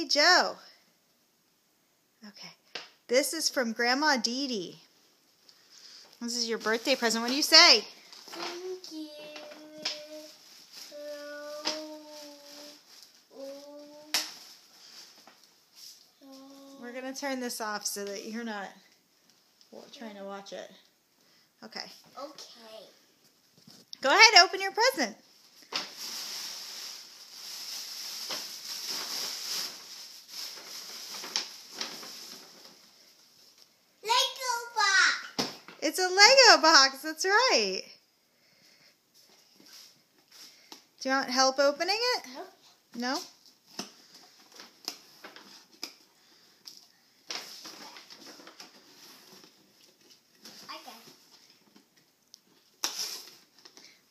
Hey, Joe. Okay. This is from Grandma Dee Dee. This is your birthday present. What do you say? Thank you. We're going to turn this off so that you're not trying to watch it. Okay. Okay. Go ahead, open your present. Lego box. It's a Lego box. That's right. Do you want help opening it? Nope. No?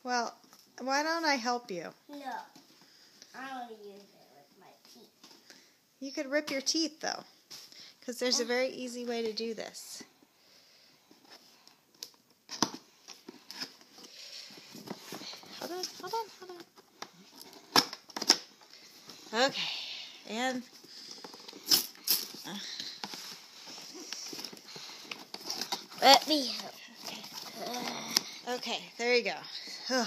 Well, why don't I help you? No. I want to use it with my teeth. You could rip your teeth, though, because there's a very easy way to do this. Hold on. Okay, and Let me help. okay, there you go. Ugh.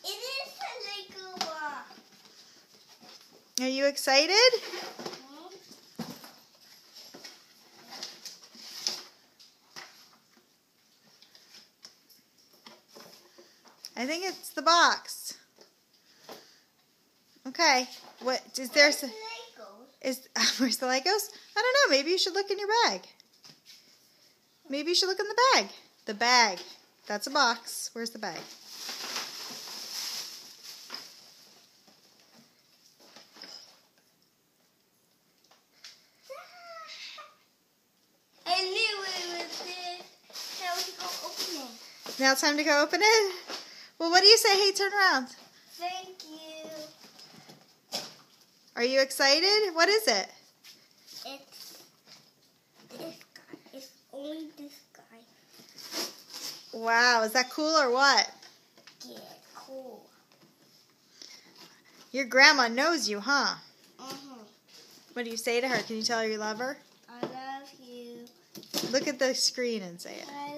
It is a Lego box. Are you excited? I think it's the box. Okay. What is there? Where's the Legos? Where's the Legos? I don't know. Maybe you should look in your bag. Maybe you should look in the bag. The bag. That's a box. Where's the bag? I knew it was this. Now we can go open it. Now it's time to go open it? Well, what do you say? Hey, turn around. Thank you. Are you excited? What is it? It's this guy. It's only this guy. Wow. Is that cool or what? Yeah, cool. Your grandma knows you, huh? Uh-huh. What do you say to her? Can you tell her you love her? I love you. Look at the screen and say it. I